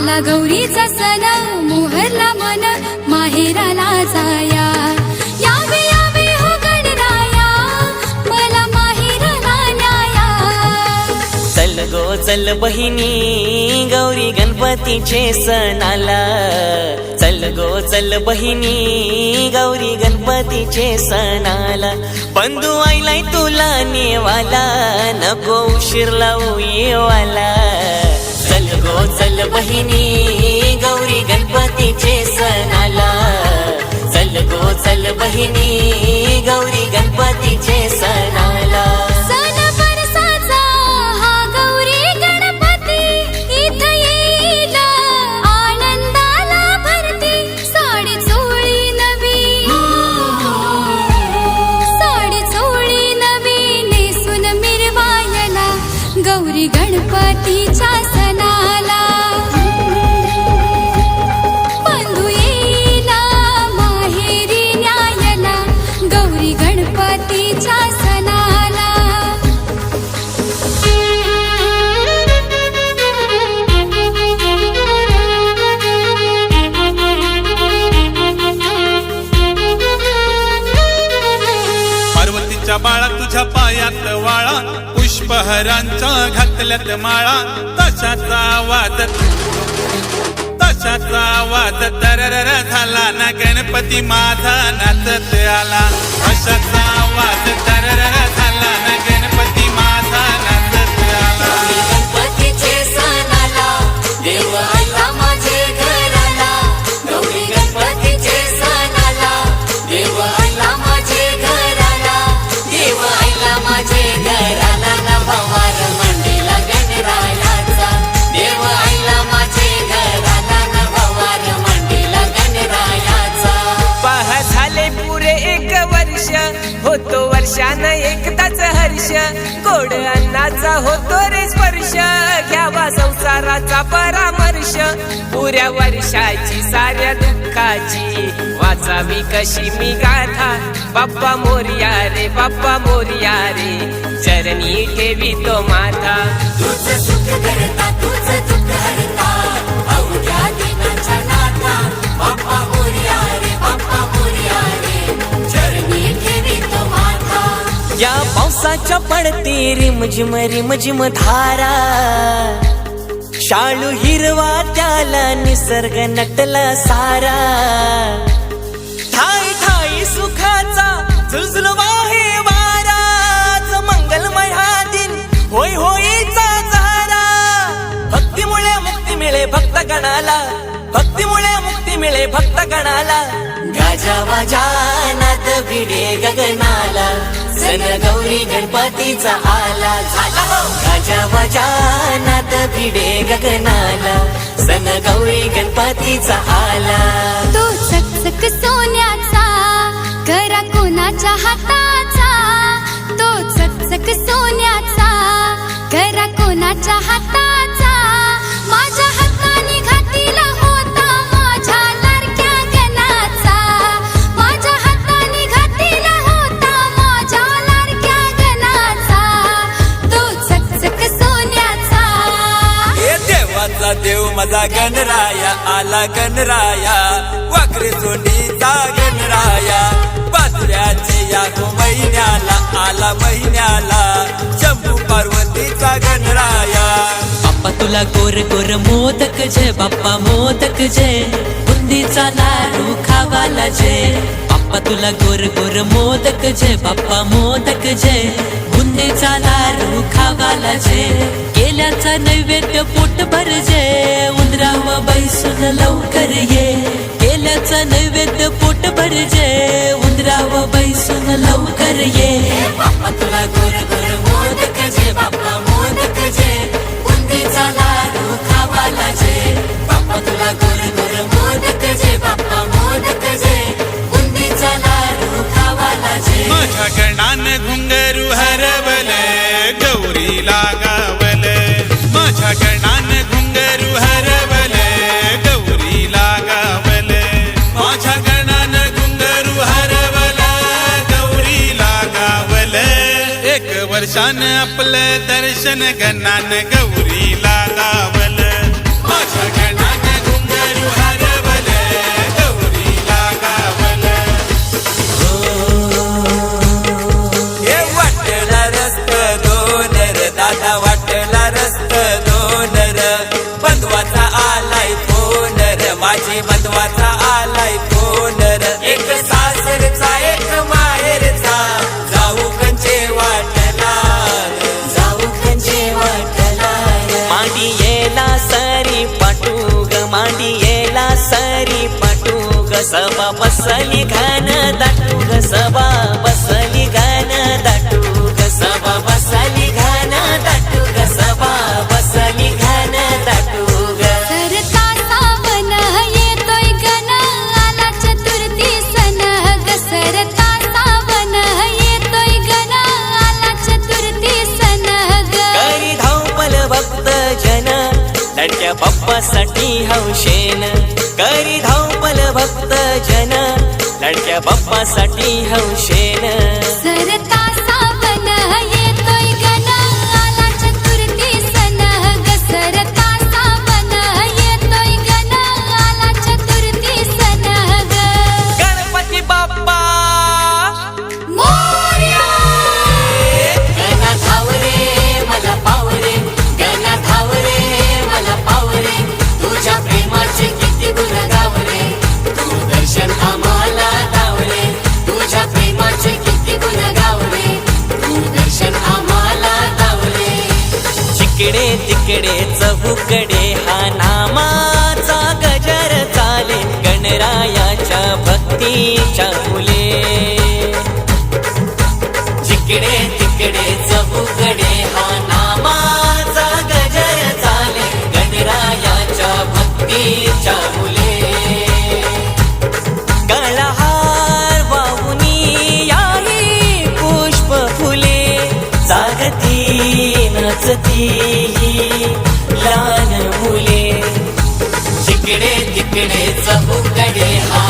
आला गौरीचा सण मोहरला मन माहेराला जाया यावे यावे हो गणराया मला माहेराला न्याया चल गो चल बहिणी गौरी गणपतीचे सण आला चल गो चल बहिणी गौरी गणपतीचे सण आला बंधू आईलाय तुला नेवाला नको उशीर लावू येवाला चल गो चल बहिणी गौरी गणपतीचे सण आला चल गो चल बहिणी गौरी गणपतीचे सण आला सण बरसाचा हा गौरी गणपती इथं येईल आनंदाला भरती साडी चोळी नवी नेसून मिरवायला गौरी गणपतीच्या सणाला बंधू येईला माहेरी न्यायला गौरी गणपतीच्या सणाला पार्वतीच्या बाळा तुझ्या पायात वाळा पुष्पहारांच्या घातल्यात माळा तशाचा आवाज तरर झाला ना गणपती माझा नाचत आला तशाचा आवाज तरर झाला ना गणपती माझा नाचत आला गणपतीचे सण आला देव आला माझे घराला गौरी गणपतीचे सण आला देव आला माझे घराला देव आला माझे घराला ना भवार मंडीला गणरायाचा देव आला माझे घराला ना भवार मंडीला गणरायाचा पहा झाले पुरे एक वर्ष होतो वर्षानं एकदाच हर्ष गोड अन्नाचा होतो रे स्पर्श घ्यावा संसाराचा परामर्श पुऱ्या वर्षाची साऱ्या दुःखाची वाचावी कशी मी गाथा बाप्पा मोरया रे बाप्पा मोरया रे चरणी ठेवी तो माथा तुझं सुख करता तुझं दुःख हरता अवघ्या दिनाच्या नाथा बाप्पा मोरया रे बाप्पा मोरया रे चरणी ठेवी तो माथा या पावसाच्या पडते रिमझिम रिमझिम धारा शाळू हिरवा त्याला निसर्ग नटला सारा ठाई ठाई सुखाचा झुलझुलवा हे वाराच मंगलमय हा दिन होय होईचा जारा भक्तीमुळे मुक्ती मिळे भक्तगणाला भक्तीमुळे मुक्ती मिळे भक्तगणाला गाजा नाद भिडे गगनाला सण गौरी गणपतीचा आला गाजा नाद भिडे गगनाला सण गौरी गणपतीचा आला तो चकचक सोन्याचा करा कोणाच्या हाताचा तो चकचक सोन्याचा करा कोणाच्या हाताचा माझ्या हाताने घातीला होता माझ्या लाडक्या गणाचा माझ्या हाताने घातीला होता माझ्या लाडक्या गणाचा तो चकचक सोन्याचा हे देवाचा देव माझा गणराया आला गणराया वाकरे सोंडीचा गणराया बाजऱ्याचे या महिन्याला आला महिन्याला शंभू पार्वतीचा गणराया बाप्पा तुला गोर गोर मोदक जय बाप्पा मोदक जय बुंदीचा लाडू खावाला जय बाप्पा तुला गोर गोर मोदक जय बाप्पा मोदक जय बुंदीचा लाडू खावाला जय केल्याचा नैवेद्य पोटभर जय उंदराव बैसून लवकर ये केल्याचा नैवेद्य पोटभर जय उंदराव बैसून लवकर ये बाप्पा तुला गोर गोर मोदक जय बाप्पा मोदक जय बुंदीचा लाडू खावाला जय बाप्पा तुला गोर गोर मोदक जय बाप्पा मोदक जय बुंदीचा लाडू खावाला जय माझ्या गणान घुंगरू हरवल गौरीला गावल माझ्या गणान घुंगरू हरवल गौरीला गावल माझ्या गणान घुंगरू हरवल गौरीला गावल एक वर्षान आपलं दर्शन गणान गौरीला गावल माझ्या गणान बसली घन दाटू ग सभा बसली घन दाटू ग सभा बसली घन दाटू ग सभा बसली घन दाटू ग सरता सावन येतोय गण आला चतुर्थी सण ग सरता सावन येतोय गण आला चतुर्थी सण ग करी धावपल भक्त जन लडक्या बाप्पासाठी हौशेन करी धावपल भक्त जन लडक्या बाप्पासाठी हौशेन सरता सावन येतोय गण आला चतुर्थी सण ग सरता सावन येतोय गण आला चतुर्थी सण ग गणपती बाप्पा मोरया गणा धाव रे मला पाव रे गणा धाव रे मला पाव रे तुझ्या प्रेमाचे किती गुण गाव रे तू दर्शन आम्हाला दाव रे तुझ्या प्रेमाचे किती गुण गाव रे तू दर्शन आम्हाला दाव रे जिकडे तिकडे चहूकडे हा नामाचा गजर चाले गणरायाच्या भक्तीच्या फुले जिकडे तिकडे चहूकडे हा नामाचा गजर चाले गणरायाच्या भक्तीच्या फुले गळहार वाहुनी याही पुष्प फुले जागती नचती लहान मुले जिकडे तिकडे चहूकडे हा